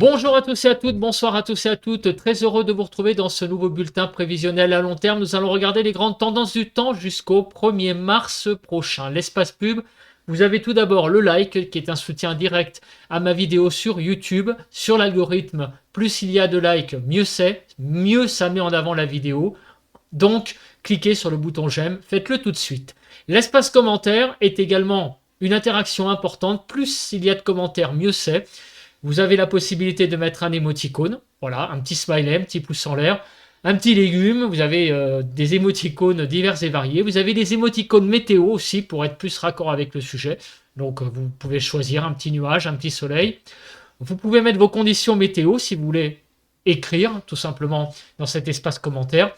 Bonjour à tous et à toutes, bonsoir à tous et à toutes. Très heureux de vous retrouver dans ce nouveau bulletin prévisionnel à long terme. Nous allons regarder les grandes tendances du temps jusqu'au 1er mars prochain. L'espace pub, vous avez tout d'abord le like qui est un soutien direct à ma vidéo sur YouTube. Sur l'algorithme, plus il y a de likes, mieux c'est, mieux ça met en avant la vidéo. Donc, cliquez sur le bouton j'aime, faites-le tout de suite. L'espace commentaire est également une interaction importante. Plus il y a de commentaires, mieux c'est. Vous avez la possibilité de mettre un émoticône, voilà, un petit smiley, un petit pouce en l'air, un petit légume, vous avez des émoticônes divers et variés, vous avez des émoticônes météo aussi pour être plus raccord avec le sujet, donc vous pouvez choisir un petit nuage, un petit soleil. Vous pouvez mettre vos conditions météo si vous voulez écrire tout simplement dans cet espace commentaire.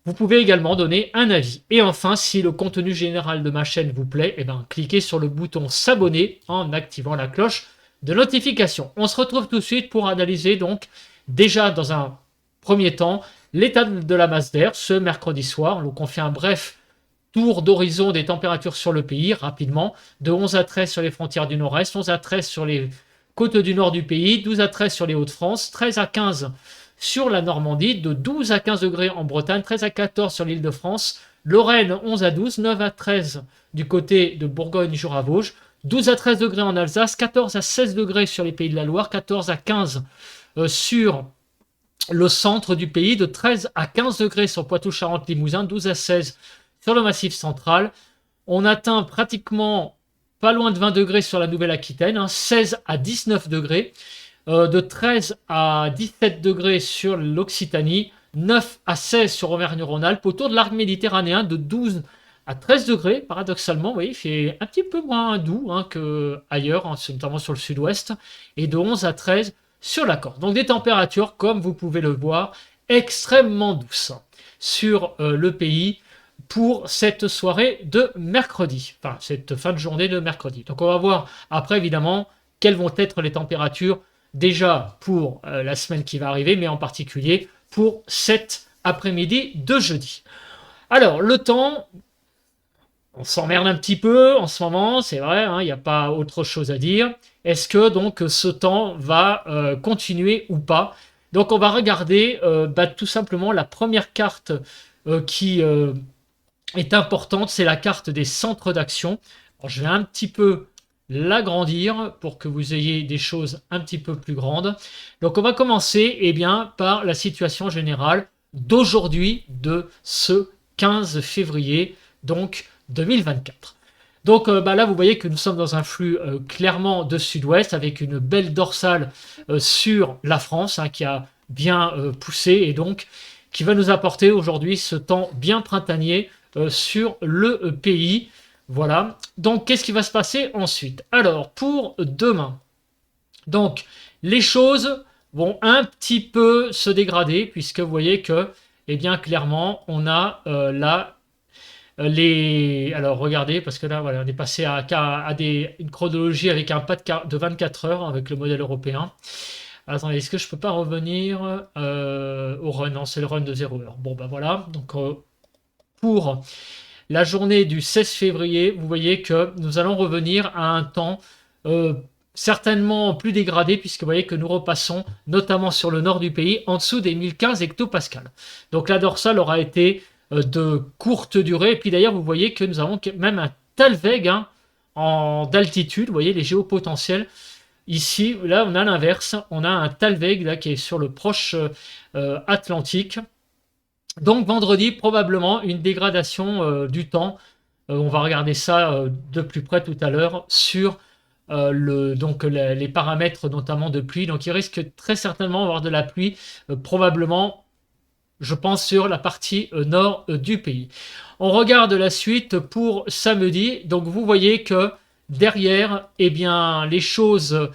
Vous pouvez également donner un avis. Et enfin, si le contenu général de ma chaîne vous plaît, cliquez sur le bouton s'abonner en activant la cloche de notification. On se retrouve tout de suite pour analyser donc déjà dans un premier temps l'état de la masse d'air ce mercredi soir. Donc on fait un bref tour d'horizon des températures sur le pays rapidement, de 11 à 13 sur les frontières du nord-est, 11 à 13 sur les côtes du nord du pays, 12 à 13 sur les Hauts-de-France, 13 à 15 sur la Normandie, de 12 à 15 degrés en Bretagne, 13 à 14 sur l'Île-de-France, Lorraine 11 à 12, 9 à 13 du côté de Bourgogne-Jura-Vosges, 12 à 13 degrés en Alsace, 14 à 16 degrés sur les Pays de la Loire, 14 à 15 sur le centre du pays, de 13 à 15 degrés sur Poitou-Charentes-Limousin, 12 à 16 sur le Massif central. On atteint pratiquement pas loin de 20 degrés sur la Nouvelle-Aquitaine, 16 à 19 degrés, de 13 à 17 degrés sur l'Occitanie, 9 à 16 sur Auvergne-Rhône-Alpes, autour de l'arc méditerranéen, de 12 à 13 degrés, paradoxalement, vous voyez, il fait un petit peu moins doux qu'ailleurs, notamment sur le sud-ouest, et de 11 à 13 sur la Corse. Donc des températures, comme vous pouvez le voir, extrêmement douces sur le pays pour cette soirée de mercredi, enfin cette fin de journée de mercredi. Donc on va voir après, évidemment, quelles vont être les températures déjà pour la semaine qui va arriver, mais en particulier pour cet après-midi de jeudi. Alors, le temps, on s'emmerde un petit peu en ce moment, c'est vrai, il n'y a pas autre chose à dire. Est-ce que donc ce temps va continuer ou pas? Donc on va regarder tout simplement la première carte qui est importante, c'est la carte des centres d'action. Je vais un petit peu l'agrandir pour que vous ayez des choses un petit peu plus grandes. Donc on va commencer par la situation générale d'aujourd'hui, de ce 15 février, donc 2024. Donc là, vous voyez que nous sommes dans un flux clairement de sud-ouest avec une belle dorsale sur la France qui a bien poussé et donc qui va nous apporter aujourd'hui ce temps bien printanier sur le pays. Voilà. Donc, qu'est-ce qui va se passer ensuite? Alors, pour demain, donc, les choses vont un petit peu se dégrader puisque vous voyez que, clairement, on a là les... Alors, regardez, parce que là, voilà, on est passé à une chronologie avec un pas de 24 heures avec le modèle européen. Attendez, est-ce que je peux pas revenir au run? Non, c'est le run de 0 heure. Bon, ben voilà. Donc, pour la journée du 16 février, vous voyez que nous allons revenir à un temps certainement plus dégradé, puisque vous voyez que nous repassons, notamment sur le nord du pays, en dessous des 1015 hectopascales. Donc la dorsale aura été de courte durée, et puis d'ailleurs vous voyez que nous avons même un Talweg d'altitude, vous voyez les géopotentiels. Ici, là on a l'inverse, on a un Talweg là, qui est sur le proche Atlantique. Donc vendredi, probablement une dégradation du temps. On va regarder ça de plus près tout à l'heure sur les paramètres notamment de pluie. Donc il risque très certainement d'avoir de la pluie, probablement, je pense, sur la partie nord du pays. On regarde la suite pour samedi. Donc vous voyez que derrière, les choses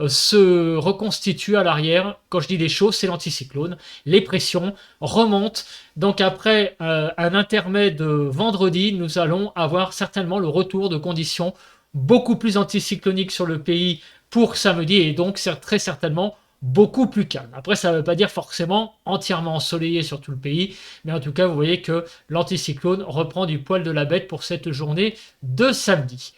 se reconstituent à l'arrière. Quand je dis les choses, c'est l'anticyclone. Les pressions remontent. Donc après un intermède vendredi, nous allons avoir certainement le retour de conditions beaucoup plus anticycloniques sur le pays pour samedi et donc très certainement beaucoup plus calme. Après, ça ne veut pas dire forcément entièrement ensoleillé sur tout le pays, mais en tout cas, vous voyez que l'anticyclone reprend du poil de la bête pour cette journée de samedi.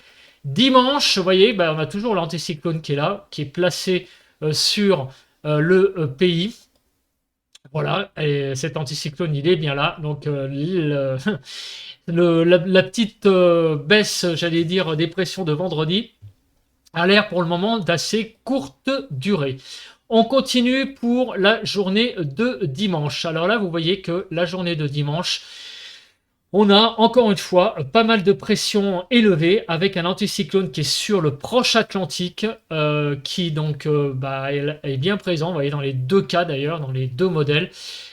Dimanche, vous voyez, on a toujours l'anticyclone qui est là, qui est placé sur le pays. Voilà, et cet anticyclone, il est bien là. Donc, la petite baisse, j'allais dire, des pressions de vendredi, a l'air pour le moment d'assez courte durée. On continue pour la journée de dimanche. Alors là, vous voyez que la journée de dimanche, on a encore une fois pas mal de pression élevée avec un anticyclone qui est sur le proche Atlantique, qui donc est bien présent, vous voyez, dans les deux cas d'ailleurs, dans les deux modèles.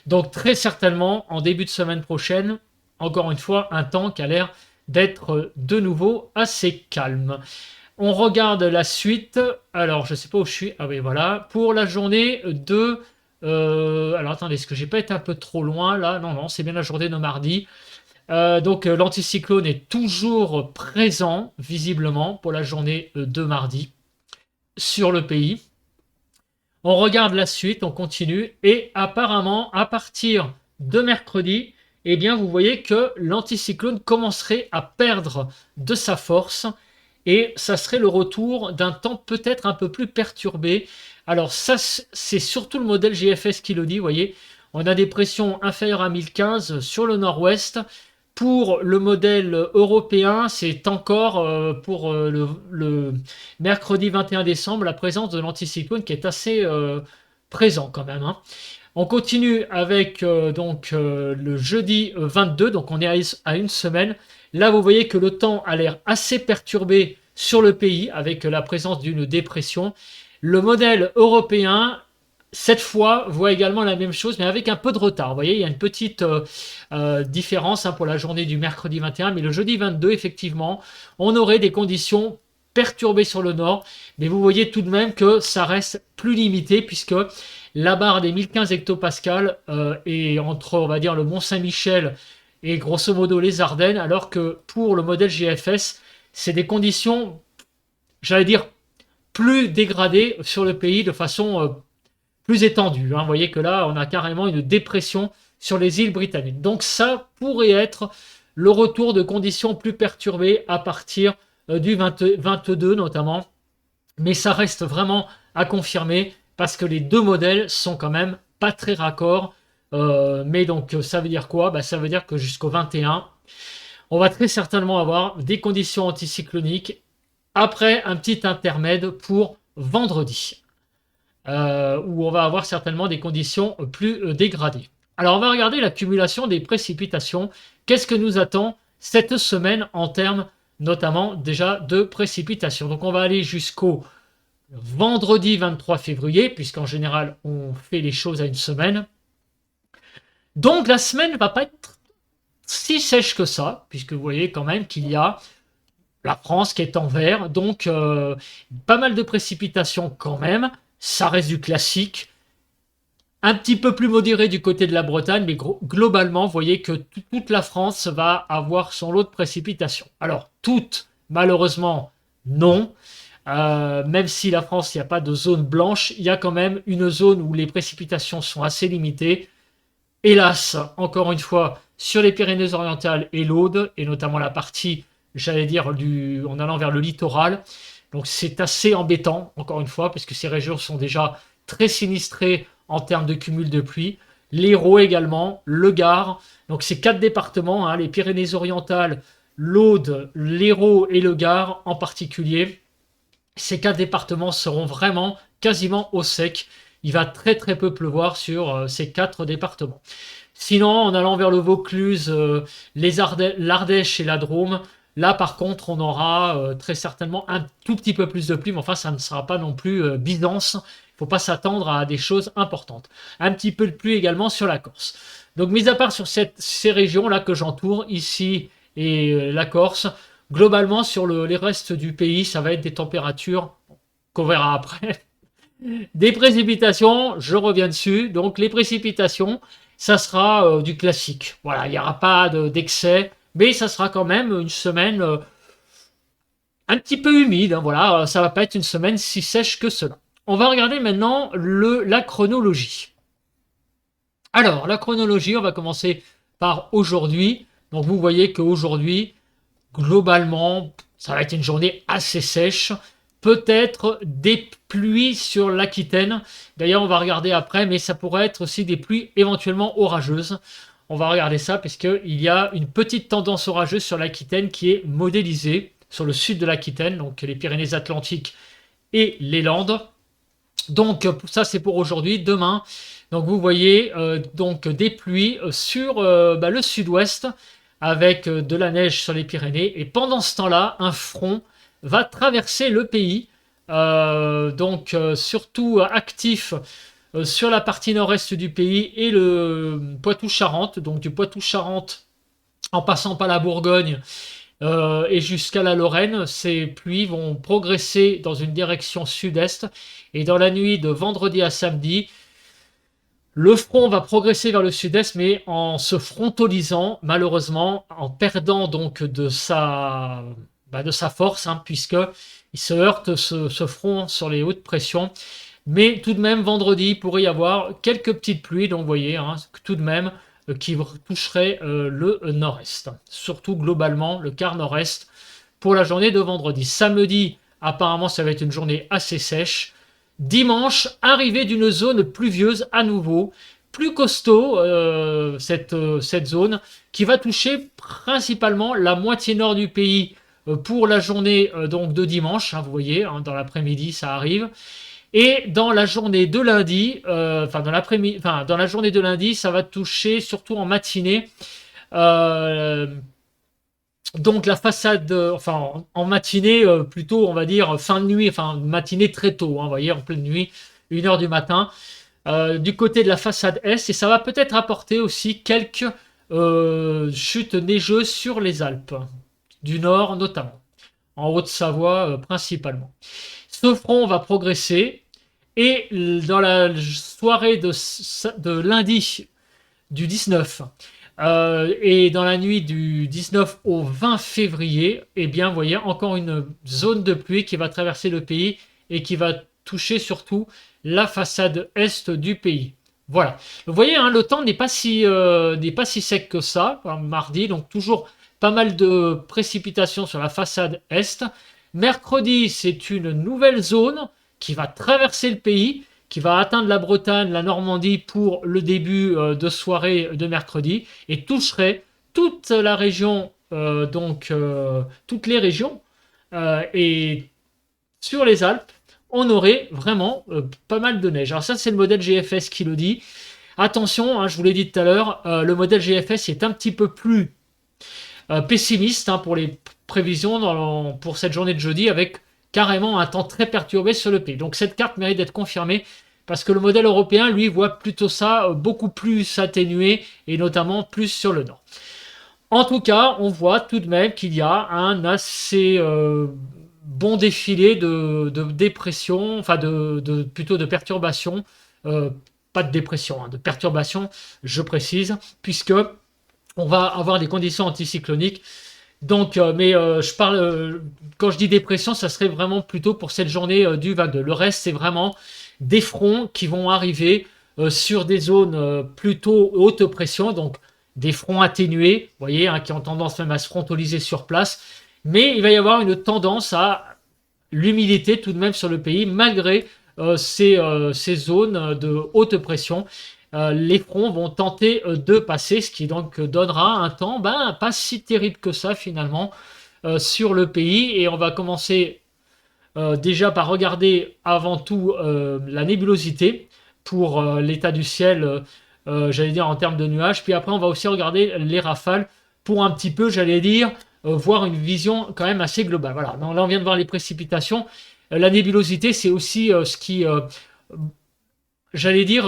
Donc très certainement, en début de semaine prochaine, encore une fois, un temps qui a l'air d'être de nouveau assez calme. On regarde la suite. Alors, je ne sais pas où je suis. Ah oui, voilà. Pour la journée de... alors, attendez, est-ce que j'ai pas été un peu trop loin là? Non, non, c'est bien la journée de mardi. Donc l'anticyclone est toujours présent, visiblement, pour la journée de mardi sur le pays. On regarde la suite, on continue, et apparemment, à partir de mercredi, eh bien, vous voyez que l'anticyclone commencerait à perdre de sa force, et ça serait le retour d'un temps peut-être un peu plus perturbé. Alors ça, c'est surtout le modèle GFS qui le dit, vous voyez. On a des pressions inférieures à 1015 sur le nord-ouest. Pour le modèle européen, c'est encore pour le mercredi 21 décembre la présence de l'anticyclone qui est assez présent quand même, hein. On continue avec le jeudi 22, donc on est à une semaine. Là, vous voyez que le temps a l'air assez perturbé sur le pays avec la présence d'une dépression. Le modèle européen, cette fois, voit également la même chose, mais avec un peu de retard. Vous voyez, il y a une petite différence, hein, pour la journée du mercredi 21, mais le jeudi 22, effectivement, on aurait des conditions perturbées sur le nord, mais vous voyez tout de même que ça reste plus limité, puisque la barre des 1015 hectopascales est entre, on va dire, le Mont-Saint-Michel et grosso modo les Ardennes, alors que pour le modèle GFS, c'est des conditions, j'allais dire, plus dégradées sur le pays de façon plus étendue, hein. Vous voyez que là, on a carrément une dépression sur les îles britanniques. Donc ça pourrait être le retour de conditions plus perturbées à partir du 22 notamment. Mais ça reste vraiment à confirmer parce que les deux modèles sont quand même pas très raccords. Mais donc ça veut dire quoi? Ça veut dire que jusqu'au 21, on va très certainement avoir des conditions anticycloniques après un petit intermède pour vendredi. Où on va avoir certainement des conditions plus dégradées. Alors on va regarder l'accumulation des précipitations. Qu'est-ce que nous attend cette semaine en termes notamment déjà de précipitations? Donc on va aller jusqu'au vendredi 23 février, puisqu'en général on fait les choses à une semaine. Donc la semaine ne va pas être si sèche que ça, puisque vous voyez quand même qu'il y a la France qui est en vert, donc pas mal de précipitations quand même. Ça reste du classique. Un petit peu plus modéré du côté de la Bretagne, mais globalement, vous voyez que toute la France va avoir son lot de précipitations. Alors, toutes, malheureusement, non. Même si la France, il n'y a pas de zone blanche, il y a quand même une zone où les précipitations sont assez limitées. Hélas, encore une fois, sur les Pyrénées-Orientales et l'Aude, et notamment la partie, j'allais dire, en allant vers le littoral. Donc c'est assez embêtant, encore une fois, parce que ces régions sont déjà très sinistrées en termes de cumul de pluie. L'Hérault également, le Gard. Donc ces quatre départements, hein, les Pyrénées-Orientales, l'Aude, l'Hérault et le Gard en particulier. Ces quatre départements seront vraiment quasiment au sec. Il va très très peu pleuvoir sur ces quatre départements. Sinon, en allant vers le Vaucluse, l'Ardèche et la Drôme, là, par contre, on aura très certainement un tout petit peu plus de pluie, mais enfin, ça ne sera pas non plus Byzance. Il ne faut pas s'attendre à des choses importantes. Un petit peu de pluie également sur la Corse. Donc, mis à part sur ces régions-là que j'entoure, ici et la Corse, globalement, sur les restes du pays, ça va être des températures qu'on verra après. Des précipitations, je reviens dessus. Donc, les précipitations, ça sera du classique. Voilà, il n'y aura pas d'excès. Mais ça sera quand même une semaine un petit peu humide, hein, voilà, ça va pas être une semaine si sèche que cela. On va regarder maintenant la chronologie. Alors, la chronologie, on va commencer par aujourd'hui. Donc vous voyez qu'aujourd'hui, globalement, ça va être une journée assez sèche. peut-être des pluies sur l'Aquitaine. D'ailleurs, on va regarder après, mais ça pourrait être aussi des pluies éventuellement orageuses. On va regarder ça parce qu'il y a une petite tendance orageuse sur l'Aquitaine qui est modélisée sur le sud de l'Aquitaine, donc les Pyrénées-Atlantiques et les Landes. Donc ça c'est pour aujourd'hui. Demain, donc vous voyez donc des pluies sur le sud-ouest avec de la neige sur les Pyrénées. Et pendant ce temps-là, un front va traverser le pays, surtout actif sur la partie nord-est du pays et le Poitou-Charentes, donc du Poitou-Charentes en passant par la Bourgogne et jusqu'à la Lorraine. Ces pluies vont progresser dans une direction sud-est et dans la nuit de vendredi à samedi, le front va progresser vers le sud-est, mais en se frontolisant, malheureusement, en perdant donc de sa force, puisque il se heurte ce front sur les hautes pressions. Mais tout de même, vendredi, il pourrait y avoir quelques petites pluies, donc vous voyez, tout de même, qui toucheraient le nord-est. Surtout globalement, le quart nord-est pour la journée de vendredi. Samedi, apparemment, ça va être une journée assez sèche. Dimanche, arrivée d'une zone pluvieuse à nouveau, plus costaud, cette zone, qui va toucher principalement la moitié nord du pays pour la journée donc de dimanche. Vous voyez, dans l'après-midi, ça arrive. Et dans la journée de lundi, dans la journée de lundi, ça va toucher surtout en matinée. Donc la façade, en matinée, plutôt on va dire fin de nuit, matinée très tôt, vous voyez, en pleine nuit, 1h du matin, du côté de la façade est, et ça va peut-être apporter aussi quelques chutes neigeuses sur les Alpes, du nord notamment, en Haute-Savoie principalement. Ce front va progresser, et dans la soirée de lundi du 19, et dans la nuit du 19 au 20 février, eh bien, vous voyez encore une zone de pluie qui va traverser le pays et qui va toucher surtout la façade est du pays. Voilà. Vous voyez, le temps n'est pas si sec que ça, mardi, donc toujours pas mal de précipitations sur la façade est. Mercredi, c'est une nouvelle zone qui va traverser le pays, qui va atteindre la Bretagne, la Normandie pour le début de soirée de mercredi et toucherait toute la région, toutes les régions. Et sur les Alpes, on aurait vraiment pas mal de neige. Alors ça, c'est le modèle GFS qui le dit. Attention, je vous l'ai dit tout à l'heure, le modèle GFS est un petit peu plus pessimiste pour les prévisions pour cette journée de jeudi, avec carrément un temps très perturbé sur le pays. Donc cette carte mérite d'être confirmée parce que le modèle européen, lui, voit plutôt ça beaucoup plus atténué et notamment plus sur le nord. En tout cas, on voit tout de même qu'il y a un assez bon défilé de dépression, plutôt de perturbation, pas de dépression, de perturbation, je précise, puisque on va avoir des conditions anticycloniques. Donc, je parle, quand je dis dépression, ça serait vraiment plutôt pour cette journée du 22. Le reste, c'est vraiment des fronts qui vont arriver sur des zones plutôt haute pression, donc des fronts atténués, vous voyez, qui ont tendance même à se frontaliser sur place. Mais il va y avoir une tendance à l'humidité tout de même sur le pays, malgré ces zones de haute pression. Les fronts vont tenter de passer, ce qui donc donnera un temps pas si terrible que ça finalement sur le pays. Et on va commencer déjà par regarder avant tout la nébulosité pour l'état du ciel, j'allais dire en termes de nuages. Puis après on va aussi regarder les rafales pour un petit peu, j'allais dire, voir une vision quand même assez globale. Voilà, donc là on vient de voir les précipitations. La nébulosité, c'est aussi ce qui j'allais dire,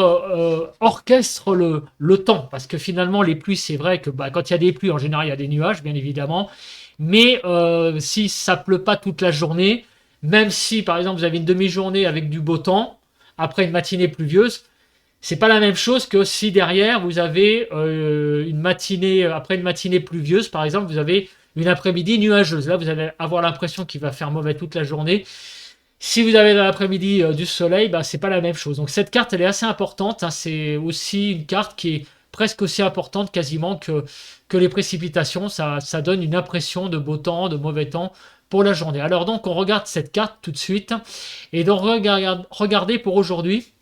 orchestre le temps. Parce que finalement, les pluies, c'est vrai que quand il y a des pluies, en général, il y a des nuages, bien évidemment. Mais si ça pleut pas toute la journée, même si, par exemple, vous avez une demi-journée avec du beau temps, après une matinée pluvieuse, c'est pas la même chose que si derrière, vous avez une matinée, après une matinée pluvieuse, par exemple, vous avez une après-midi nuageuse. Là, vous allez avoir l'impression qu'il va faire mauvais toute la journée. Si vous avez dans l'après-midi du soleil, c'est pas la même chose. Donc cette carte, elle est assez importante. C'est aussi une carte qui est presque aussi importante quasiment que les précipitations. Ça donne une impression de beau temps, de mauvais temps pour la journée. Alors donc on regarde cette carte tout de suite et donc regardez pour aujourd'hui.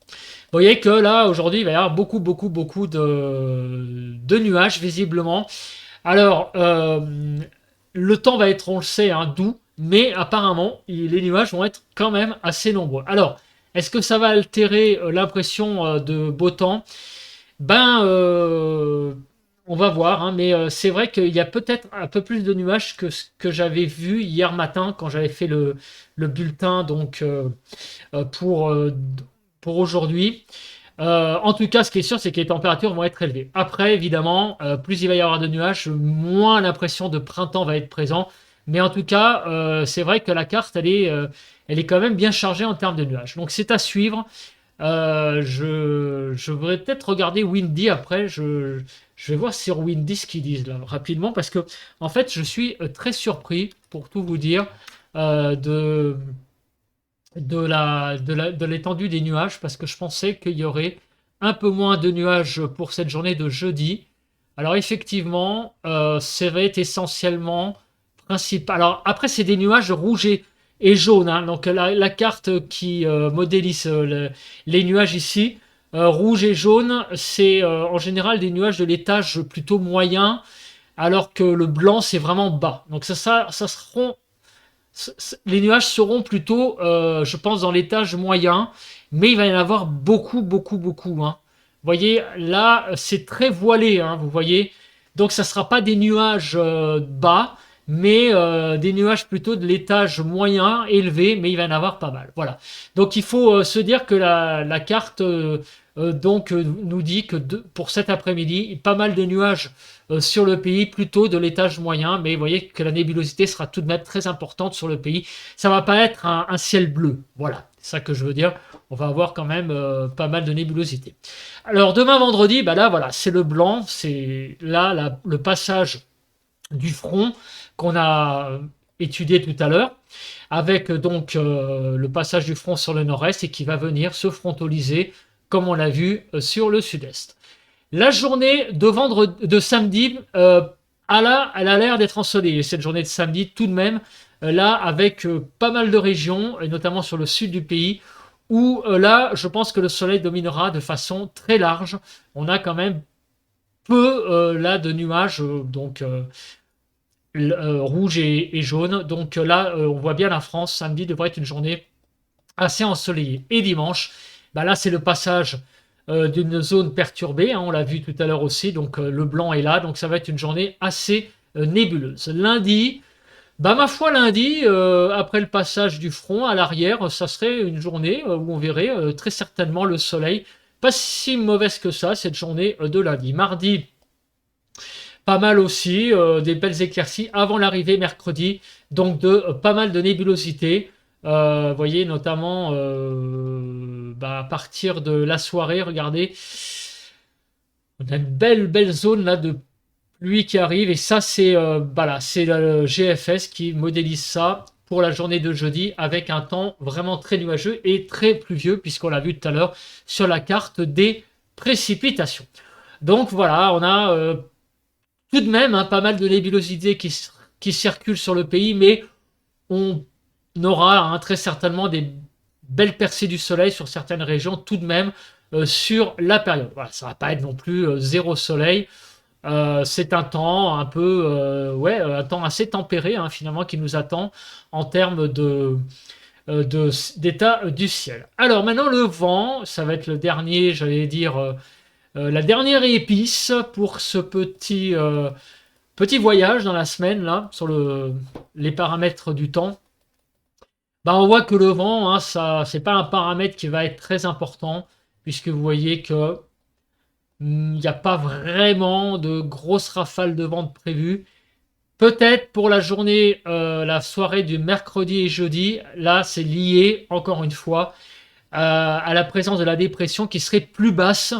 Vous voyez que là aujourd'hui il va y avoir beaucoup de nuages visiblement. Alors le temps va être, on le sait, hein, doux, mais apparemment les nuages vont être quand même assez nombreux. Alors est-ce que ça va altérer l'impression de beau temps? Ben, on va voir, hein, mais c'est vrai qu'il y a peut-être un peu plus de nuages que ce que j'avais vu hier matin quand j'avais fait le bulletin donc pour aujourd'hui. En tout cas, ce qui est sûr, c'est que les températures vont être élevées. Après, évidemment, plus il va y avoir de nuages, moins l'impression de printemps va être présent. Mais en tout cas, c'est vrai que la carte, elle est quand même bien chargée en termes de nuages. Donc c'est à suivre. Je voudrais peut-être regarder Windy après. Je vais voir sur Windy ce qu'ils disent là rapidement parce que en fait je suis très surpris pour tout vous dire de de l'étendue des nuages parce que je pensais qu'il y aurait un peu moins de nuages pour cette journée de jeudi. Alors effectivement, ça va être essentiellement principal. Alors après c'est des nuages rouges et jaunes, hein. Donc la carte qui modélise les nuages ici, rouge et jaune, c'est en général des nuages de l'étage plutôt moyen, alors que le blanc c'est vraiment bas. Donc ça seront les nuages seront plutôt, je pense, dans l'étage moyen, mais il va y en avoir beaucoup, hein. Vous voyez, là, c'est très voilé, hein, vous voyez. Donc, ça ne sera pas des nuages bas, mais des nuages plutôt de l'étage moyen, élevé, mais il va y en avoir pas mal. Voilà. Donc, il faut se dire que la carte nous dit que pour cet après-midi, pas mal de nuages sur le pays, plutôt de l'étage moyen, mais vous voyez que la nébulosité sera tout de même très importante sur le pays. Ça va pas être un ciel bleu, voilà, c'est ça que je veux dire. On va avoir quand même pas mal de nébulosité. Alors demain vendredi, bah là voilà, c'est le blanc, c'est là le passage du front qu'on a étudié tout à l'heure, avec donc le passage du front sur le nord-est et qui va venir se frontaliser, comme on l'a vu, sur le sud-est. La journée de samedi, elle a l'air d'être ensoleillée. Cette journée de samedi, tout de même, là, avec pas mal de régions, et notamment sur le sud du pays, où là, je pense que le soleil dominera de façon très large. On a quand même peu là de nuages, donc rouge et jaune. Donc là, on voit bien la France. Samedi devrait être une journée assez ensoleillée. Et dimanche, bah là, c'est le passage d'une zone perturbée, hein, on l'a vu tout à l'heure aussi, donc le blanc est là, donc ça va être une journée assez nébuleuse. Lundi, bah ma foi lundi, après le passage du front à l'arrière, ça serait une journée où on verrait très certainement le soleil, pas si mauvaise que ça, cette journée de lundi. Mardi, pas mal aussi, des belles éclaircies avant l'arrivée mercredi, donc de pas mal de nébulosité. Vous voyez notamment bah, à partir de la soirée, regardez, on a une belle zone là de pluie qui arrive et ça c'est voilà, c'est le GFS qui modélise ça pour la journée de jeudi avec un temps vraiment très nuageux et très pluvieux puisqu'on l'a vu tout à l'heure sur la carte des précipitations. Donc voilà, on a tout de même hein, pas mal de nébulosité qui circulent sur le pays, mais on aura hein, très certainement des belles percées du soleil sur certaines régions tout de même sur la période. Voilà, ça va pas être non plus zéro soleil. C'est un temps un peu, ouais, un temps assez tempéré hein, finalement qui nous attend en termes d'état du ciel. Alors maintenant le vent, ça va être le dernier, j'allais dire, la dernière épice pour ce petit voyage dans la semaine là sur les paramètres du temps. Bah, on voit que le vent, hein, ça, c'est pas un paramètre qui va être très important, puisque vous voyez que il n'y a pas vraiment de grosses rafales de vent prévues. Peut-être pour la journée, la soirée du mercredi et jeudi, là c'est lié, encore une fois, à la présence de la dépression qui serait plus basse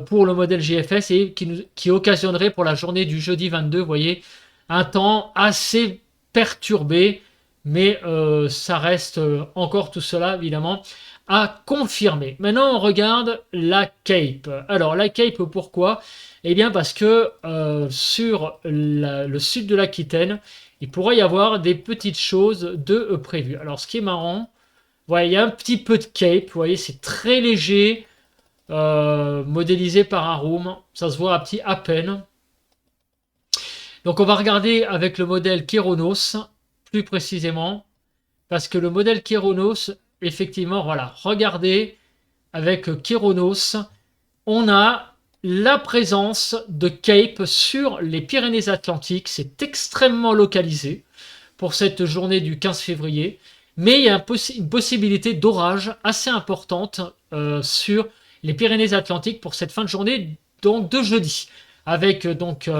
pour le modèle GFS et qui occasionnerait pour la journée du jeudi 22, vous voyez, un temps assez perturbé, mais ça reste encore tout cela, évidemment, à confirmer. Maintenant, on regarde la Cape. Alors, la Cape, pourquoi? Eh bien, parce que sur le sud de l'Aquitaine, il pourrait y avoir des petites choses de prévues. Alors, ce qui est marrant, voilà, il y a un petit peu de cape, vous voyez, c'est très léger, modélisé par Arum, ça se voit à peine. Donc, on va regarder avec le modèle Keronos, plus précisément, parce que le modèle Keronos, effectivement, voilà, regardez, avec Keronos, on a la présence de Cape sur les Pyrénées-Atlantiques. C'est extrêmement localisé pour cette journée du 15 février. Mais il y a une possibilité d'orage assez importante sur les Pyrénées-Atlantiques pour cette fin de journée, donc de jeudi. Avec donc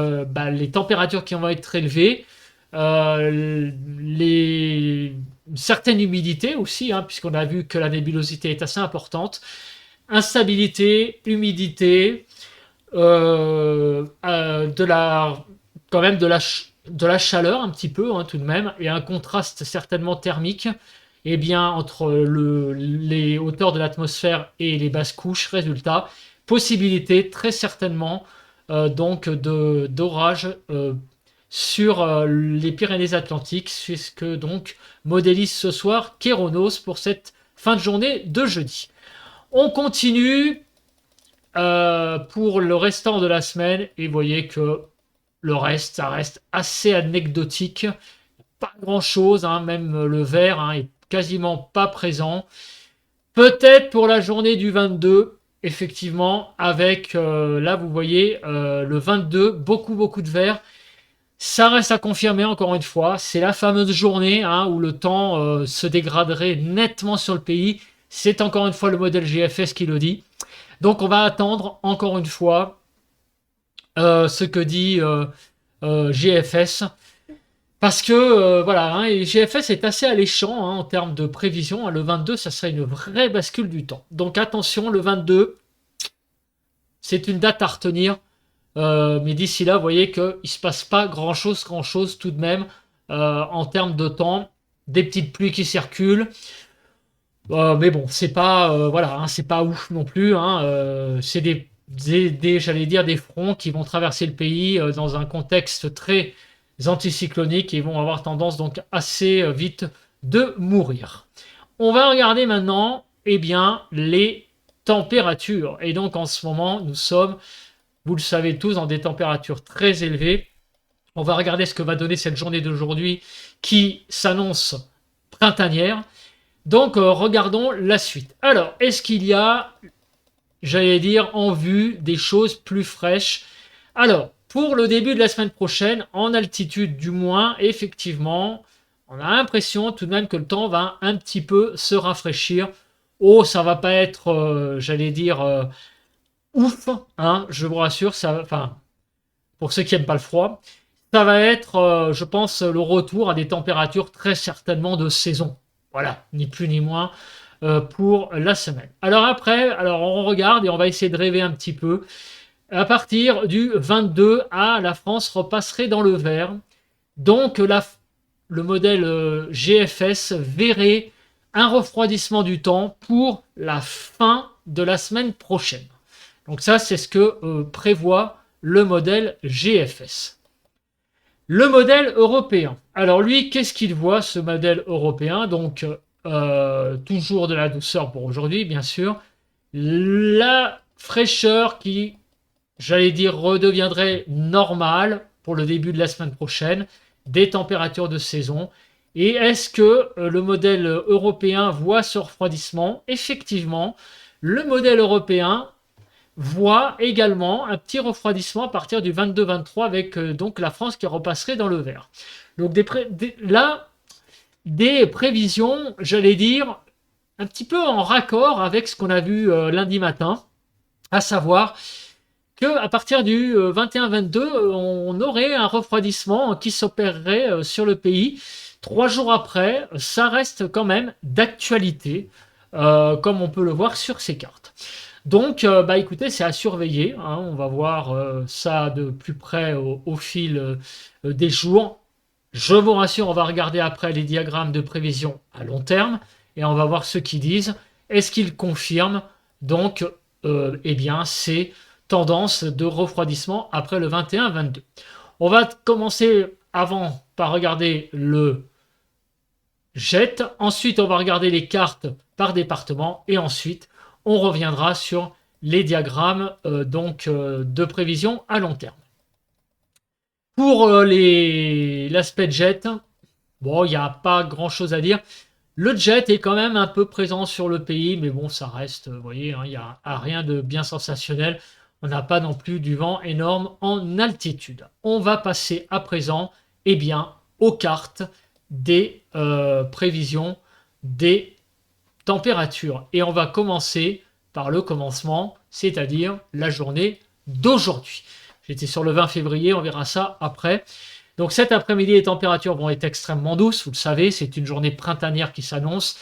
les températures qui vont être élevées, une certaine humidité aussi, hein, puisqu'on a vu que la nébulosité est assez importante. Instabilité, humidité, quand même de la chaleur un petit peu, hein, tout de même, et un contraste certainement thermique, eh bien, entre les hauteurs de l'atmosphère et les basses couches. Résultat, possibilité très certainement donc d'orage sur les Pyrénées-Atlantiques, c'est ce que donc modélise ce soir Keronos pour cette fin de journée de jeudi. On continue pour le restant de la semaine et vous voyez que le reste, ça reste assez anecdotique. Pas grand-chose, hein, même le vert hein, est quasiment pas présent. Peut-être pour la journée du 22, effectivement, avec, là vous voyez, le 22, beaucoup de vert. Ça reste à confirmer encore une fois. C'est la fameuse journée hein, où le temps se dégraderait nettement sur le pays. C'est encore une fois le modèle GFS qui le dit. Donc on va attendre encore une fois ce que dit GFS. Parce que voilà, hein, et GFS est assez alléchant hein, en termes de prévision. Le 22, ça serait une vraie bascule du temps. Donc attention, le 22, c'est une date à retenir. Mais d'ici là, vous voyez qu'il ne se passe pas grand-chose tout de même en termes de temps. Des petites pluies qui circulent. Mais bon, c'est pas voilà, hein, c'est pas ouf non plus. Hein, c'est j'allais dire des fronts qui vont traverser le pays dans un contexte très anticyclonique et vont avoir tendance donc assez vite de mourir. On va regarder maintenant, eh bien, les températures. Et donc en ce moment, nous sommes, vous le savez tous, dans des températures très élevées. On va regarder ce que va donner cette journée d'aujourd'hui qui s'annonce printanière. Donc, regardons la suite. Alors, est-ce qu'il y a, j'allais dire, en vue des choses plus fraîches? Alors, pour le début de la semaine prochaine, en altitude du moins, effectivement, on a l'impression tout de même que le temps va un petit peu se rafraîchir. Oh, ça va pas être, j'allais dire, ouf, hein, je vous rassure, ça, enfin, pour ceux qui n'aiment pas le froid, ça va être, je pense, le retour à des températures très certainement de saison. Voilà, ni plus ni moins pour la semaine. Alors après, alors on regarde et on va essayer de rêver un petit peu. À partir du 22, la France repasserait dans le vert. Donc le modèle GFS verrait un refroidissement du temps pour la fin de la semaine prochaine. Donc ça, c'est ce que prévoit le modèle GFS. Le modèle européen. Alors lui, qu'est-ce qu'il voit, ce modèle européen? Donc, toujours de la douceur pour aujourd'hui, bien sûr. La fraîcheur qui, j'allais dire, redeviendrait normale pour le début de la semaine prochaine. Des températures de saison. Et est-ce que le modèle européen voit ce refroidissement? Effectivement, le modèle européen voit également un petit refroidissement à partir du 22-23 avec donc la France qui repasserait dans le vert. Donc des prévisions, j'allais dire, un petit peu en raccord avec ce qu'on a vu lundi matin, à savoir qu'à partir du 21-22, on aurait un refroidissement qui s'opérerait sur le pays. 3 jours après, ça reste quand même d'actualité, comme on peut le voir sur ces cartes. Donc, écoutez, c'est à surveiller. Hein, on va voir ça de plus près au fil des jours. Je vous rassure, on va regarder après les diagrammes de prévision à long terme et on va voir ce qu'ils disent. Est-ce qu'ils confirment donc eh bien, ces tendances de refroidissement après le 21-22? On va commencer avant par regarder le jet. Ensuite, on va regarder les cartes par département. Et ensuite, on reviendra sur les diagrammes de prévision à long terme. Pour l'aspect jet, bon, il n'y a pas grand-chose à dire. Le jet est quand même un peu présent sur le pays, mais bon, ça reste, vous voyez, il n'y a rien de bien sensationnel. On n'a pas non plus du vent énorme en altitude. On va passer à présent, eh bien, aux cartes des prévisions des températures. Et on va commencer par le commencement, c'est-à-dire la journée d'aujourd'hui. J'étais sur le 20 février, on verra ça après. Donc cet après-midi, les températures vont être extrêmement douces, vous le savez, c'est une journée printanière qui s'annonce.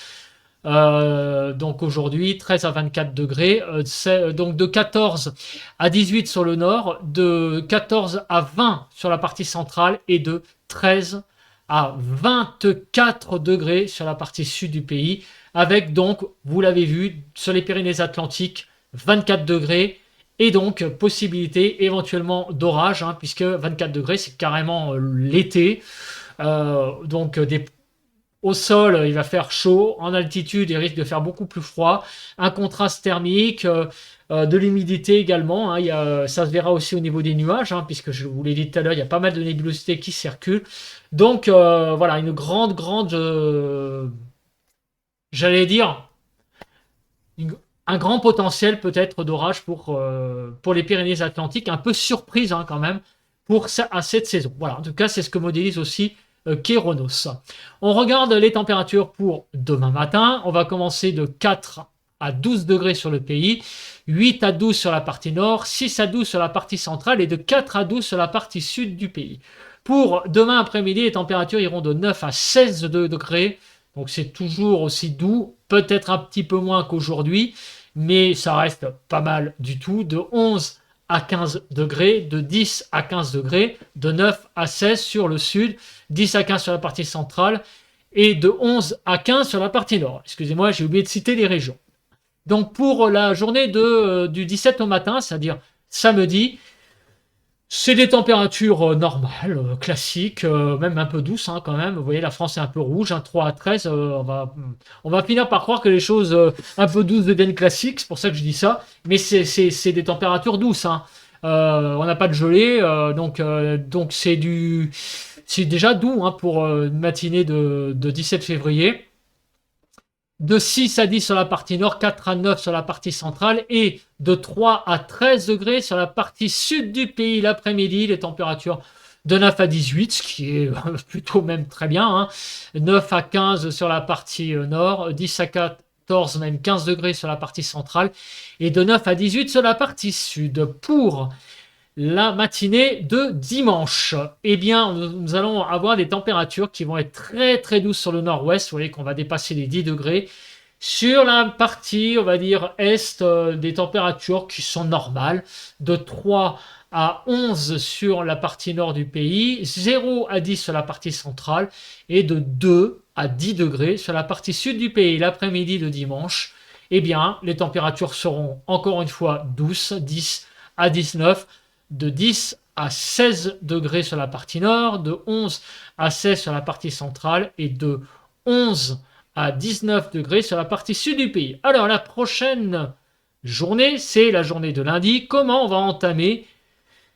Donc aujourd'hui, 13 à 24 degrés, donc de 14 à 18 sur le nord, de 14 à 20 sur la partie centrale et de 13 à 24 degrés sur la partie sud du pays, avec donc, vous l'avez vu, sur les Pyrénées-Atlantiques, 24 degrés, et donc possibilité éventuellement d'orage, hein, puisque 24 degrés, c'est carrément l'été. Au sol, il va faire chaud. En altitude, il risque de faire beaucoup plus froid. Un contraste thermique, de l'humidité également. Hein. Ça se verra aussi au niveau des nuages, hein, puisque je vous l'ai dit tout à l'heure, il y a pas mal de nébulosité qui circulent. Donc voilà, une grande, j'allais dire, un grand potentiel peut-être d'orage pour les Pyrénées-Atlantiques. Un peu surprise hein, quand même à cette saison. Voilà, en tout cas, c'est ce que modélise aussi Kéronos. On regarde les températures pour demain matin. On va commencer de 4 à 12 degrés sur le pays, 8 à 12 sur la partie nord, 6 à 12 sur la partie centrale et de 4 à 12 sur la partie sud du pays. Pour demain après-midi, les températures iront de 9 à 16 degrés. Donc c'est toujours aussi doux, peut-être un petit peu moins qu'aujourd'hui, mais ça reste pas mal du tout. De 11 à 15 degrés, de 10 à 15 degrés, de 9 à 16 sur le sud, 10 à 15 sur la partie centrale et de 11 à 15 sur la partie nord. Excusez-moi, j'ai oublié de citer les régions. Donc pour la journée du 17 au matin, c'est-à-dire samedi, c'est des températures normales, classiques, même un peu douces hein, quand même. Vous voyez, la France est un peu rouge, hein, 3 à 13. On va finir par croire que les choses un peu douces deviennent classiques, c'est pour ça que je dis ça. Mais c'est des températures douces. Hein. On n'a pas de gelée, donc c'est déjà doux hein, pour une matinée de 17 février. De 6 à 10 sur la partie nord, 4 à 9 sur la partie centrale et de 3 à 13 degrés sur la partie sud du pays l'après-midi. Les températures de 9 à 18, ce qui est plutôt même très bien. Hein. 9 à 15 sur la partie nord, 10 à 14, même 15 degrés sur la partie centrale et de 9 à 18 sur la partie sud. Pour la matinée de dimanche, eh bien, nous allons avoir des températures qui vont être très très douces sur le nord-ouest. Vous voyez qu'on va dépasser les 10 degrés. Sur la partie, on va dire, est, des températures qui sont normales, de 3 à 11 sur la partie nord du pays, 0 à 10 sur la partie centrale et de 2 à 10 degrés sur la partie sud du pays. L'après-midi de dimanche, eh bien, les températures seront encore une fois douces, 10 à 19, de 10 à 16 degrés sur la partie nord, de 11 à 16 sur la partie centrale et de 11 à 19 degrés sur la partie sud du pays. Alors la prochaine journée, c'est la journée de lundi. Comment on va entamer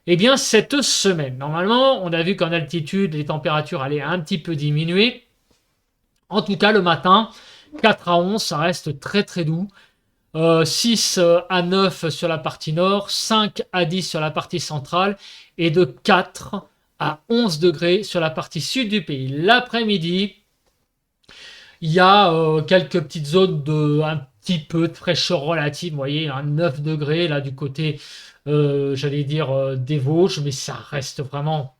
eh bien, cette semaine? Normalement, on a vu qu'en altitude, les températures allaient un petit peu diminuer. En tout cas, le matin, 4 à 11, ça reste très très doux. 6 à 9 sur la partie nord, 5 à 10 sur la partie centrale et de 4 à 11 degrés sur la partie sud du pays. L'après-midi, il y a quelques petites zones de un petit peu de fraîcheur relative. Vous voyez, un 9 degrés là du côté, j'allais dire, des Vosges, mais ça reste vraiment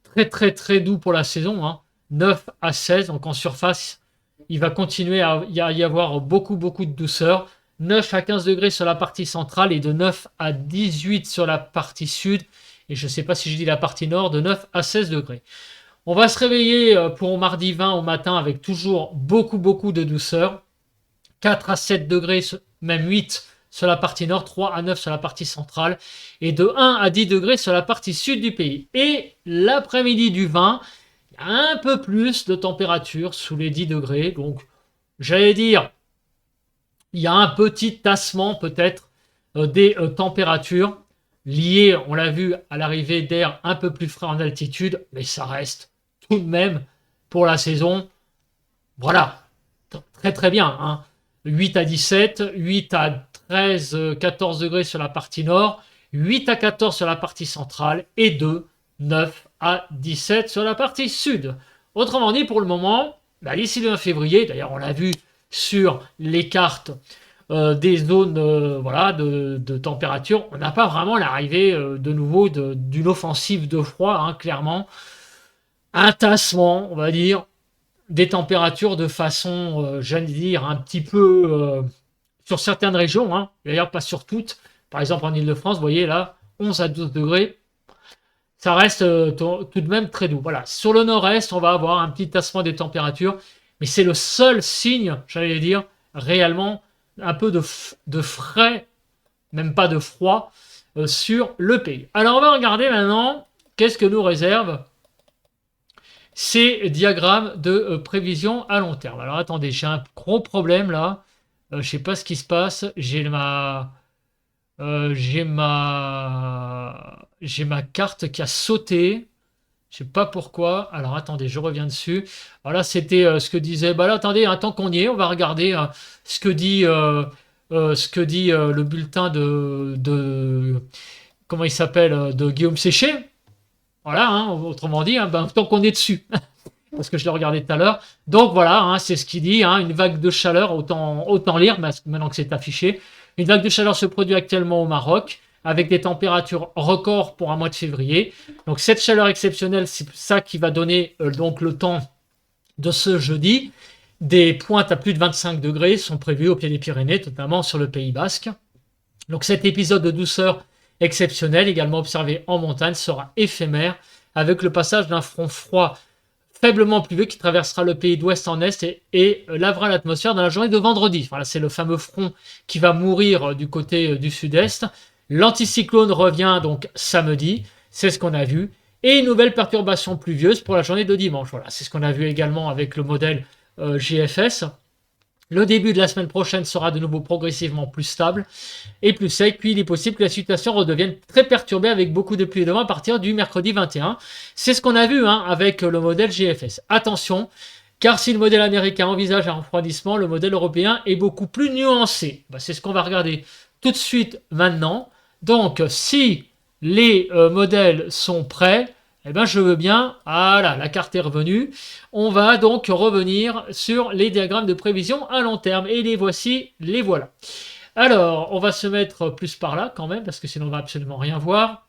très très très doux pour la saison. Hein. 9 à 16, donc en surface, il va continuer à y avoir beaucoup de douceur. 9 à 15 degrés sur la partie centrale et de 9 à 18 sur la partie sud. Et je ne sais pas si je dis la partie nord, de 9 à 16 degrés. On va se réveiller pour mardi 20 au matin avec toujours beaucoup de douceur. 4 à 7 degrés, même 8 sur la partie nord, 3 à 9 sur la partie centrale et de 1 à 10 degrés sur la partie sud du pays. Et l'après-midi du 20, il y a un peu plus de température sous les 10 degrés. Donc, j'allais dire, il y a un petit tassement peut-être des températures liées, on l'a vu, à l'arrivée d'air un peu plus frais en altitude, mais ça reste tout de même pour la saison, voilà, très très bien, hein. 8 à 17, 8 à 13, 14 degrés sur la partie nord, 8 à 14 sur la partie centrale et 2, 9 à 17 sur la partie sud. Autrement dit, pour le moment, d'ici le 1 février, d'ailleurs on l'a vu sur les cartes des zones voilà, de température, on n'a pas vraiment l'arrivée de nouveau d'une offensive de froid, hein, clairement. Un tassement, on va dire, des températures de façon, j'allais dire, un petit peu sur certaines régions, hein, d'ailleurs pas sur toutes. Par exemple en Ile-de-France, vous voyez là, 11 à 12 degrés, ça reste tout de même très doux. Voilà. Sur le nord-est, on va avoir un petit tassement des températures, mais c'est le seul signe, j'allais dire, réellement un peu de frais, même pas de froid, sur le pays. Alors on va regarder maintenant qu'est-ce que nous réserve ces diagrammes de prévision à long terme. Alors attendez, j'ai un gros problème là. Je ne sais pas ce qui se passe. J'ai ma carte qui a sauté. Je sais pas pourquoi. Alors attendez, je reviens dessus. Voilà, c'était ce que disait. Bah là, attendez, un temps qu'on y est, on va regarder ce que dit le bulletin de comment il s'appelle de Guillaume Séchet. Voilà, hein, autrement dit, hein, tant qu'on est dessus, parce que je l'ai regardé tout à l'heure. Donc voilà, hein, c'est ce qu'il dit, hein, une vague de chaleur, autant lire, maintenant que c'est affiché. Une vague de chaleur se produit actuellement au Maroc, avec des températures records pour un mois de février. Donc cette chaleur exceptionnelle, c'est ça qui va donner donc le temps de ce jeudi. Des pointes à plus de 25 degrés sont prévues au pied des Pyrénées, notamment sur le Pays Basque. Donc cet épisode de douceur exceptionnel, également observé en montagne, sera éphémère avec le passage d'un front froid faiblement pluvieux qui traversera le pays d'ouest en est et lavera l'atmosphère dans la journée de vendredi. Voilà, c'est le fameux front qui va mourir du côté du sud-est. L'anticyclone revient donc samedi, c'est ce qu'on a vu, et une nouvelle perturbation pluvieuse pour la journée de dimanche. Voilà, c'est ce qu'on a vu également avec le modèle GFS. Le début de la semaine prochaine sera de nouveau progressivement plus stable et plus sec, puis il est possible que la situation redevienne très perturbée avec beaucoup de pluie et de vent à partir du mercredi 21. C'est ce qu'on a vu avec le modèle GFS. Attention, car si le modèle américain envisage un refroidissement, le modèle européen est beaucoup plus nuancé. C'est ce qu'on va regarder tout de suite maintenant. Donc, si les modèles sont prêts, je veux bien. Voilà, la carte est revenue. On va donc revenir sur les diagrammes de prévision à long terme. Et les voici, les voilà. Alors, on va se mettre plus par là quand même, parce que sinon on va absolument rien voir.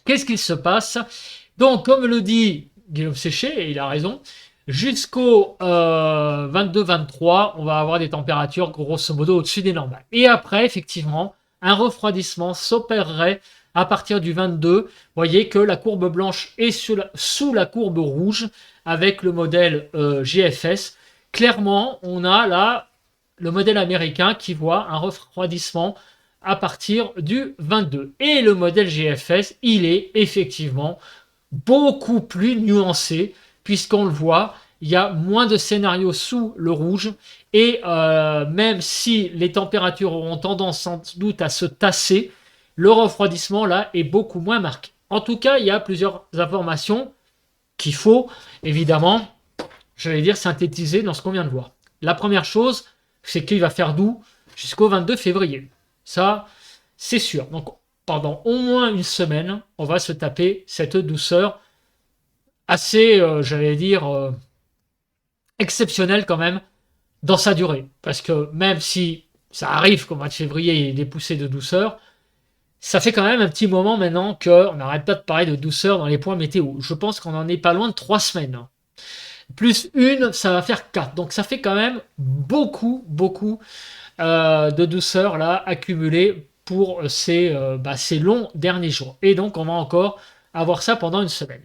Qu'est-ce qu'il se passe? Donc, comme le dit Guillaume Séchet, et il a raison, jusqu'au 22-23, on va avoir des températures grosso modo au-dessus des normales. Et après, effectivement, un refroidissement s'opérerait à partir du 22. Vous voyez que la courbe blanche est sous la courbe rouge avec le modèle GFS. Clairement, on a là le modèle américain qui voit un refroidissement à partir du 22. Et le modèle GFS, il est effectivement beaucoup plus nuancé, puisqu'on le voit, il y a moins de scénarios sous le rouge, et même si les températures auront tendance sans doute à se tasser, le refroidissement là est beaucoup moins marqué. En tout cas, il y a plusieurs informations qu'il faut évidemment, j'allais dire, synthétiser dans ce qu'on vient de voir. La première chose, c'est qu'il va faire doux jusqu'au 22 février. Ça, c'est sûr. Donc, pendant au moins une semaine, on va se taper cette douceur assez, j'allais dire, exceptionnelle quand même dans sa durée. Parce que même si ça arrive qu'au mois de février, il y ait des poussées de douceur, ça fait quand même un petit moment maintenant qu'on n'arrête pas de parler de douceur dans les points météo. Je pense qu'on n'en est pas loin de 3 semaines. Plus une, ça va faire 4. Donc ça fait quand même beaucoup de douceur là accumulée pour ces longs derniers jours. Et donc on va encore avoir ça pendant une semaine.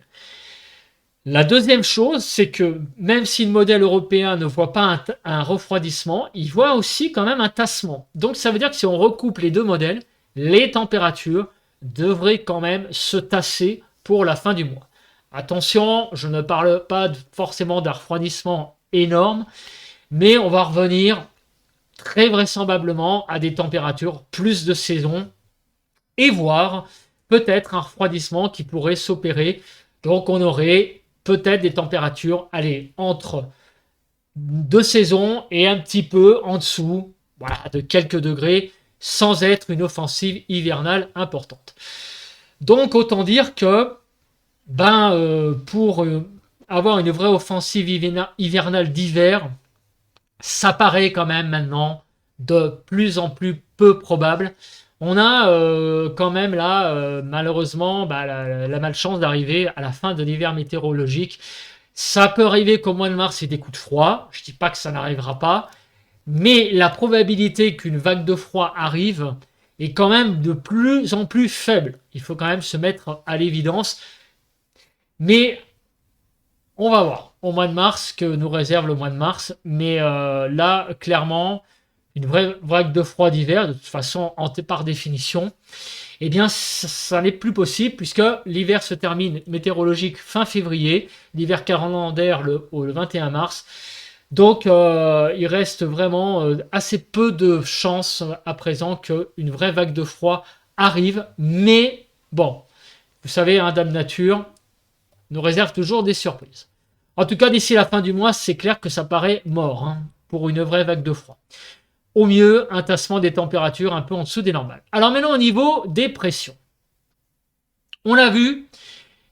La deuxième chose, c'est que même si le modèle européen ne voit pas un refroidissement, il voit aussi quand même un tassement. Donc ça veut dire que si on recoupe les deux modèles, les températures devraient quand même se tasser pour la fin du mois. Attention, je ne parle pas forcément d'un refroidissement énorme, mais on va revenir très vraisemblablement à des températures plus de saison et voir peut-être un refroidissement qui pourrait s'opérer. Donc on aurait peut-être des températures, allez, entre deux saisons et un petit peu en dessous, voilà, de quelques degrés, sans être une offensive hivernale importante. Donc autant dire que pour avoir une vraie offensive hivernale d'hiver, ça paraît quand même maintenant de plus en plus peu probable. On a quand même là, malheureusement, la malchance d'arriver à la fin de l'hiver météorologique. Ça peut arriver qu'au mois de mars, il y ait des coups de froid. Je ne dis pas que ça n'arrivera pas. Mais la probabilité qu'une vague de froid arrive est quand même de plus en plus faible. Il faut quand même se mettre à l'évidence. Mais on va voir au mois de mars que nous réserve le mois de mars. Mais là, clairement, une vraie vague de froid d'hiver, de toute façon, par définition, eh bien, ça n'est plus possible puisque l'hiver se termine météorologique fin février, l'hiver calendaire le 21 mars. Donc, il reste vraiment assez peu de chances à présent qu'une vraie vague de froid arrive. Mais bon, vous savez, hein, Dame Nature nous réserve toujours des surprises. En tout cas, d'ici la fin du mois, c'est clair que ça paraît mort hein, pour une vraie vague de froid. Au mieux, un tassement des températures un peu en dessous des normales. Alors maintenant, au niveau des pressions. On l'a vu,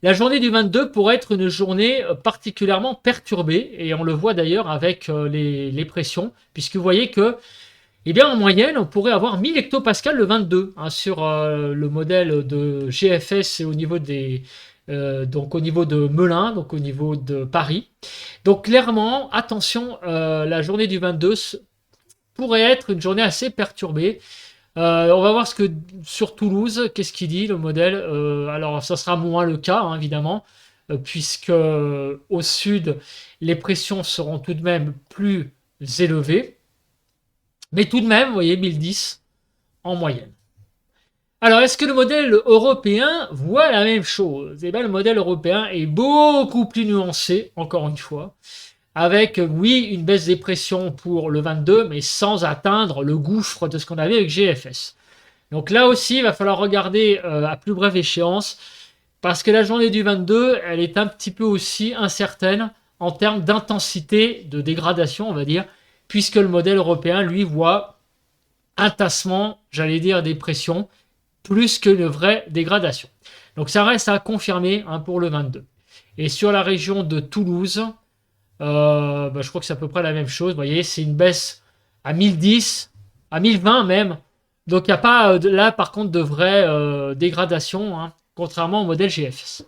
la journée du 22 pourrait être une journée particulièrement perturbée, et on le voit d'ailleurs avec les pressions, puisque vous voyez que, eh bien, en moyenne, on pourrait avoir 1000 hectopascales le 22 hein, sur le modèle de GFS et au niveau donc au niveau de Melun, donc au niveau de Paris. Donc clairement, attention, la journée du 22 pourrait être une journée assez perturbée. On va voir ce que sur Toulouse, qu'est-ce qu'il dit le modèle. Alors ça sera moins le cas hein, évidemment, puisque au sud les pressions seront tout de même plus élevées, mais tout de même, vous voyez 1010 en moyenne. Alors est-ce que le modèle européen voit la même chose? Eh bien le modèle européen est beaucoup plus nuancé, encore une fois. Avec, oui, une baisse des pressions pour le 22, mais sans atteindre le gouffre de ce qu'on avait avec GFS. Donc là aussi, il va falloir regarder à plus brève échéance, parce que la journée du 22, elle est un petit peu aussi incertaine en termes d'intensité de dégradation, on va dire, puisque le modèle européen, lui, voit un tassement, j'allais dire, des pressions, plus qu'une vraie dégradation. Donc ça reste à confirmer hein, pour le 22. Et sur la région de Toulouse, je crois que c'est à peu près la même chose. Vous voyez, c'est une baisse à 1010, à 1020 même. Donc, il n'y a pas là, par contre, de vraie dégradation, hein, contrairement au modèle GFS.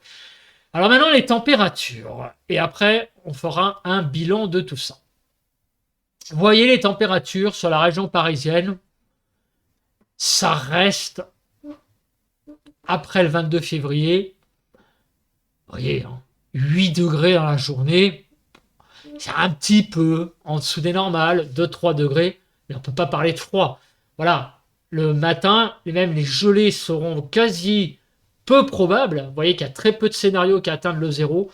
Alors maintenant, les températures. Et après, on fera un bilan de tout ça. Vous voyez les températures sur la région parisienne. Ça reste, après le 22 février, vous voyez, hein, 8 degrés dans la journée. C'est un petit peu en dessous des normales, 2-3 degrés, mais on ne peut pas parler de froid. Voilà, le matin, et même les gelées seront quasi peu probables. Vous voyez qu'il y a très peu de scénarios qui atteignent le zéro.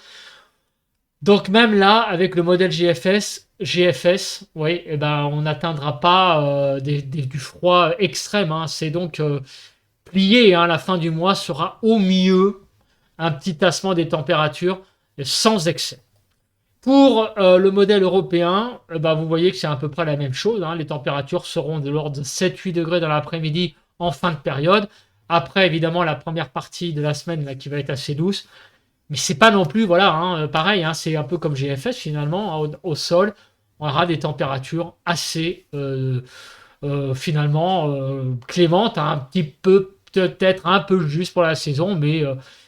Donc même là, avec le modèle GFS, oui, eh ben, on n'atteindra pas du froid extrême. Hein. C'est donc plié. Hein. La fin du mois sera au mieux un petit tassement des températures sans excès. Pour le modèle européen, vous voyez que c'est à peu près la même chose. Hein. Les températures seront de l'ordre de 7-8 degrés dans l'après-midi en fin de période. Après, évidemment, la première partie de la semaine là, qui va être assez douce. Mais c'est pas non plus, voilà, hein, pareil, hein, c'est un peu comme GFS finalement, hein, au sol, on aura des températures assez finalement clémentes, hein, un petit peu, peut-être un peu juste pour la saison, mais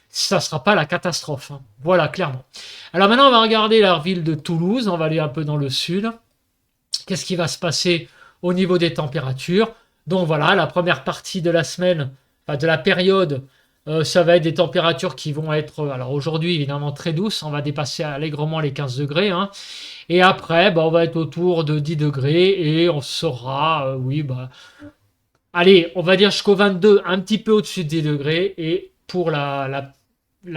ça ne sera pas la catastrophe. Hein. Voilà, clairement. Alors maintenant, on va regarder la ville de Toulouse, on va aller un peu dans le sud. Qu'est-ce qui va se passer au niveau des températures? Donc voilà, la première partie de la semaine, enfin de la période Ça va être des températures qui vont être, alors aujourd'hui évidemment très douces, on va dépasser allègrement les 15 degrés, hein. Et après, bah, on va être autour de 10 degrés et on sera, oui, bah, allez, on va dire jusqu'au 22, un petit peu au-dessus des 10 degrés, et pour la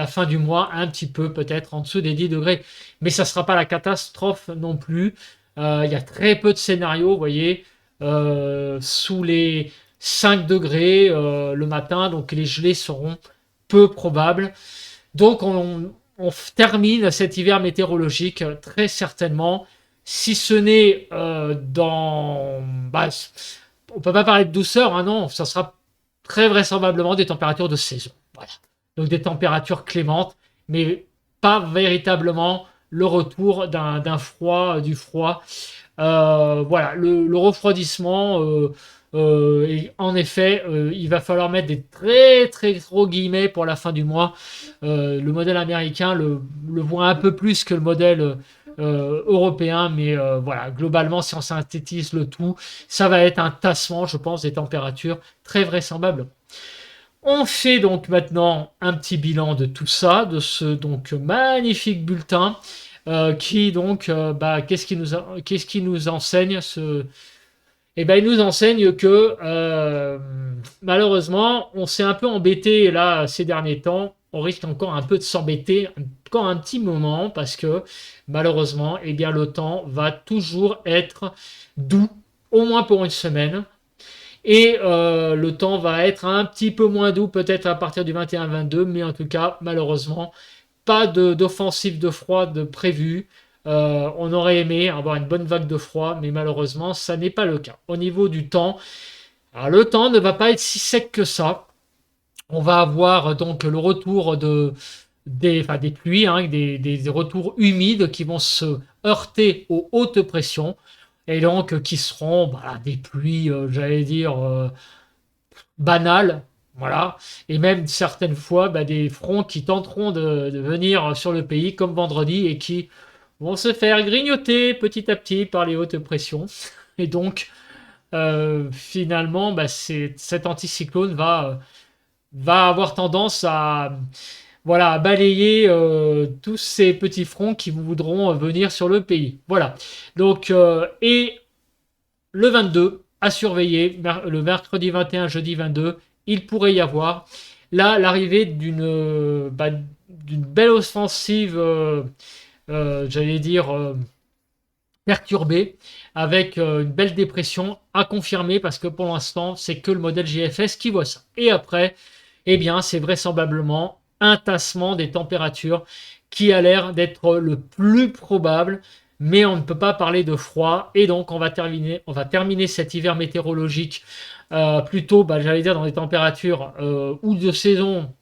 fin du mois, un petit peu peut-être en dessous des 10 degrés. Mais ça ne sera pas la catastrophe non plus. Il y a très peu de scénarios, vous voyez, sous les 5 degrés le matin, donc les gelées seront peu probables. Donc on termine cet hiver météorologique très certainement, si ce n'est dans... Bah, on peut pas parler de douceur, hein, non, ça sera très vraisemblablement des températures de saison. Voilà. Donc des températures clémentes, mais pas véritablement le retour d'un froid, du froid. Voilà, le refroidissement, et en effet, il va falloir mettre des très très gros guillemets pour la fin du mois. Le modèle américain le voit un peu plus que le modèle européen, mais voilà, globalement, si on synthétise le tout, ça va être un tassement, je pense, des températures très vraisemblable. On fait donc maintenant un petit bilan de tout ça, de ce donc magnifique bulletin qui donc, bah, qu'est-ce qui nous enseigne ce... Eh ben, il nous enseigne que malheureusement, on s'est un peu embêté là ces derniers temps. On risque encore un peu de s'embêter encore un petit moment parce que malheureusement, eh bien, le temps va toujours être doux, au moins pour une semaine. Et le temps va être un petit peu moins doux peut-être à partir du 21-22, mais en tout cas, malheureusement, pas d'offensive de froid de prévu. On aurait aimé avoir une bonne vague de froid, mais malheureusement, ça n'est pas le cas. Au niveau du temps, alors le temps ne va pas être si sec que ça. On va avoir donc le retour enfin, des pluies, hein, des retours humides qui vont se heurter aux hautes pressions et donc qui seront bah, des pluies, j'allais dire, banales. Voilà. Et même certaines fois, bah, des fronts qui tenteront de venir sur le pays comme vendredi et qui vont se faire grignoter petit à petit par les hautes pressions. Et donc, finalement, bah, cet anticyclone va avoir tendance à, voilà, à balayer tous ces petits fronts qui voudront venir sur le pays. Voilà. Donc, et le 22, à surveiller, le mercredi 21, jeudi 22, il pourrait y avoir là l'arrivée d'une belle offensive, j'allais dire, perturbée, avec une belle dépression à confirmer, parce que pour l'instant, c'est que le modèle GFS qui voit ça. Et après, eh bien, c'est vraisemblablement un tassement des températures qui a l'air d'être le plus probable, mais on ne peut pas parler de froid, et donc on va terminer cet hiver météorologique plutôt, bah, j'allais dire, dans des températures ou de saison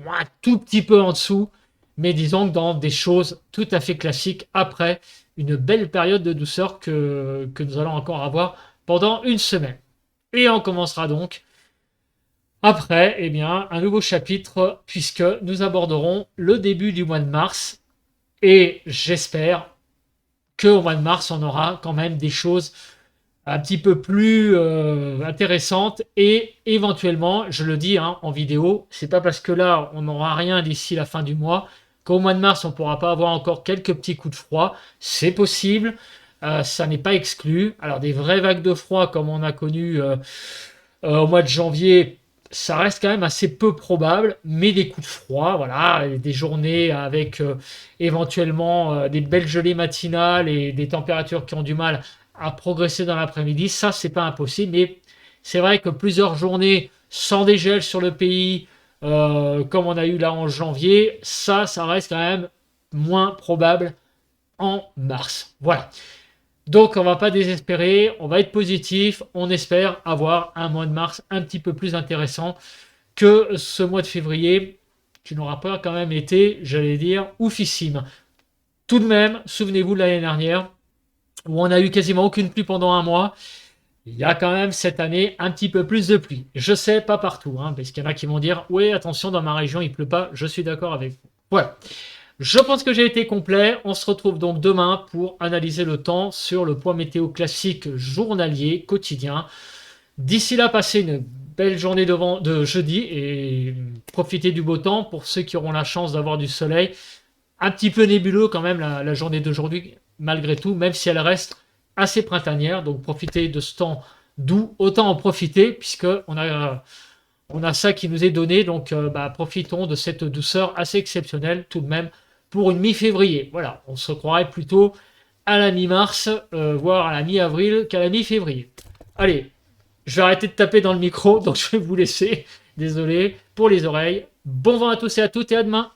un tout petit peu en dessous, mais disons que dans des choses tout à fait classiques après une belle période de douceur que nous allons encore avoir pendant une semaine. Et on commencera donc après, eh bien, un nouveau chapitre puisque nous aborderons le début du mois de mars et j'espère qu'au mois de mars, on aura quand même des choses un petit peu plus intéressantes et éventuellement, je le dis hein, en vidéo, c'est pas parce que là, on n'aura rien d'ici la fin du mois qu'au mois de mars, on ne pourra pas avoir encore quelques petits coups de froid. C'est possible, ça n'est pas exclu. Alors, des vraies vagues de froid comme on a connu au mois de janvier, ça reste quand même assez peu probable, mais des coups de froid, voilà, des journées avec éventuellement des belles gelées matinales et des températures qui ont du mal à progresser dans l'après-midi, ça c'est pas impossible, mais c'est vrai que plusieurs journées sans dégel sur le pays, comme on a eu là en janvier, ça reste quand même moins probable en mars. Voilà. Donc on va pas désespérer, on va être positif, on espère avoir un mois de mars un petit peu plus intéressant que ce mois de février qui n'aura pas quand même été, j'allais dire, oufissime. Tout de même, souvenez-vous de l'année dernière où on a eu quasiment aucune pluie pendant un mois. Il y a quand même cette année un petit peu plus de pluie. Je sais, pas partout, hein, parce qu'il y en a qui vont dire oui, attention, dans ma région il pleut pas. Je suis d'accord avec vous. Voilà. Je pense que j'ai été complet. On se retrouve donc demain pour analyser le temps sur le point météo classique journalier, quotidien. D'ici là, passez une belle journée de jeudi et profitez du beau temps pour ceux qui auront la chance d'avoir du soleil. Un petit peu nébuleux quand même la journée d'aujourd'hui, malgré tout, même si elle reste assez printanière. Donc profitez de ce temps doux, autant en profiter, on a ça qui nous est donné. Donc profitons de cette douceur assez exceptionnelle tout de même pour une mi-février. Voilà, on se croirait plutôt à la mi-mars, voire à la mi-avril qu'à la mi-février. Allez, je vais arrêter de taper dans le micro, donc je vais vous laisser. Désolé pour les oreilles. Bon vent à tous et à toutes et à demain.